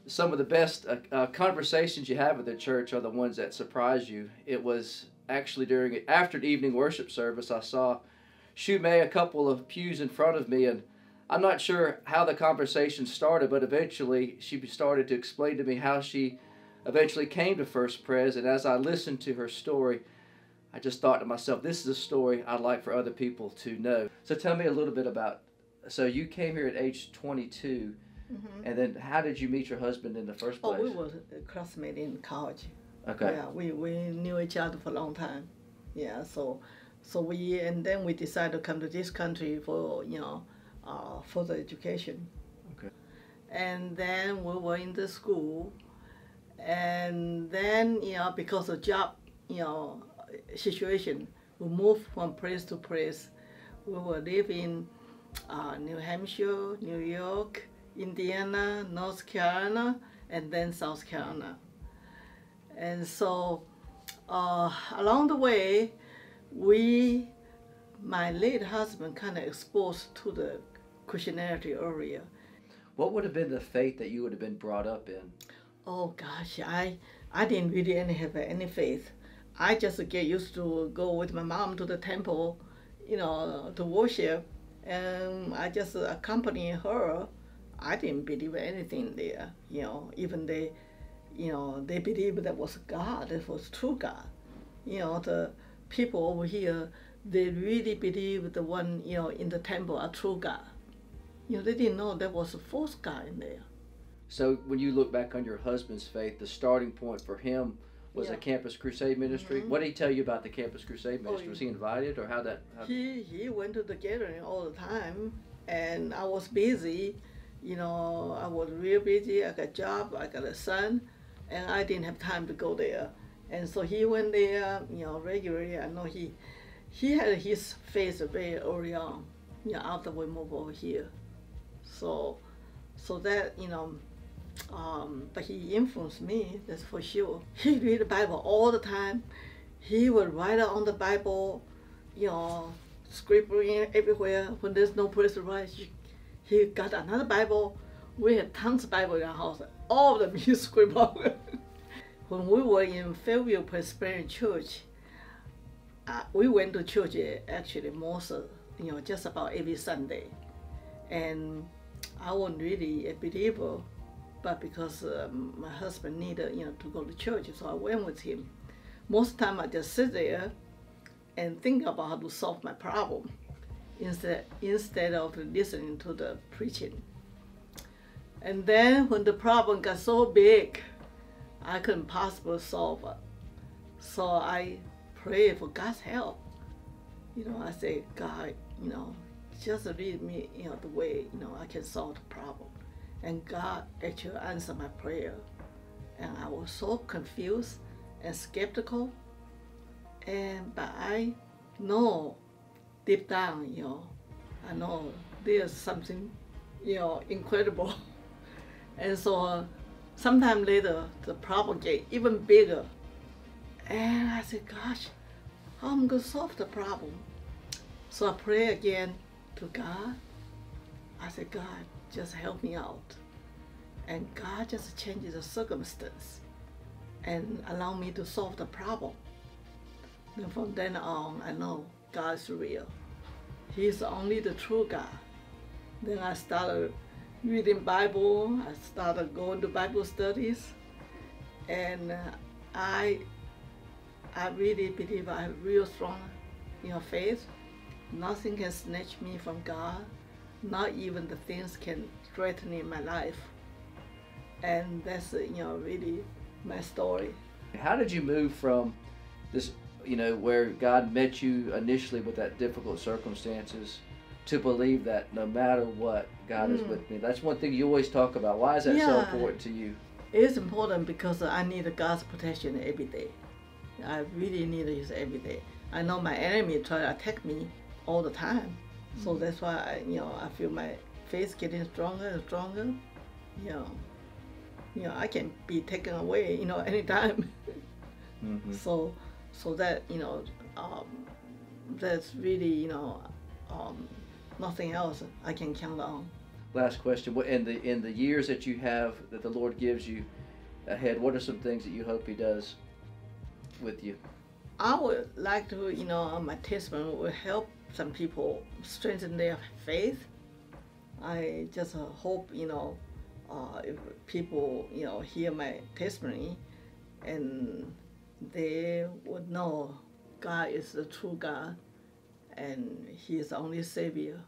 Some of the best conversations you have at the church are the ones that surprise you. It was actually after the evening worship service, I saw Shumei a couple of pews in front of me, and I'm not sure how the conversation started, but eventually she started to explain to me how she eventually came to First Pres, and as I listened to her story, I just thought to myself, this is a story I'd like for other people to know. So tell me a little bit about, so you came here at age 22, and then how did you meet your husband in the first place? Oh, we were classmates in college. Okay. Yeah, we knew each other for a long time. Yeah, so and then we decided to come to this country for, further education. Okay. And then we were in the school, and then, because of job, situation, we moved from place to place. We will live in New Hampshire, New York, Indiana, North Carolina, and then South Carolina. And so along the way, my late husband kind of exposed to the Christianity area. What would have been the faith that you would have been brought up in? Oh gosh, I didn't really have any faith. I just get used to go with my mom to the temple, to worship, and I just accompany her. I didn't believe anything there, even they believed that was God, that was true God. The people over here, they really believe the one, in the temple are true God. They didn't know there was a false God in there. So when you look back on your husband's faith, the starting point for him was a Campus Crusade ministry. What did he tell you about the Campus Crusade ministry? Was he invited, or how that? He went to the gathering all the time, and I was busy. I was real busy. I got a job, I got a son, and I didn't have time to go there. And so he went there, regularly. I know he had his faith very early on, after we moved over here. So that, but he influenced me, that's for sure. He read the Bible all the time. He would write on the Bible, scribbling everywhere. When there's no place to write, he got another Bible. We had tons of Bible in our house. All of them he scribbled. When we were in First Presbyterian Church, we went to church actually most, just about every Sunday. And I wasn't really a believer, but because my husband needed, to go to church, so I went with him. Most of the time I just sit there and think about how to solve my problem instead of listening to the preaching. And then when the problem got so big, I couldn't possibly solve it. So I prayed for God's help. I say, God, just lead me, the way, I can solve the problem. And God actually answered my prayer. And I was so confused and skeptical. But I know deep down, I know there's something, incredible. And so sometime later, the problem get even bigger. And I said, gosh, how am I going to solve the problem? So I pray again to God. I said, God, just help me out. And God just changes the circumstance and allow me to solve the problem. And from then on, I know God's real. He's only the true God. Then I started reading Bible. I started going to Bible studies. And I really believe I have real strong, faith. Nothing can snatch me from God. Not even the things can threaten in my life. And that's, really my story. How did you move from this, where God met you initially with that difficult circumstances, to believe that no matter what, God is with me? That's one thing you always talk about. Why is that so important to you? It's important because I need God's protection every day. I really need it every day. I know my enemy try to attack me all the time. So that's why I feel my faith getting stronger and stronger. I can be taken away, anytime. So that, that's really, nothing else I can count on. Last question: what in the years that you have that the Lord gives you ahead, what are some things that you hope He does with you? I would like to, my testimony will help some people strengthen their faith. I just hope, if people, hear my testimony and they would know God is the true God and He is the only Savior.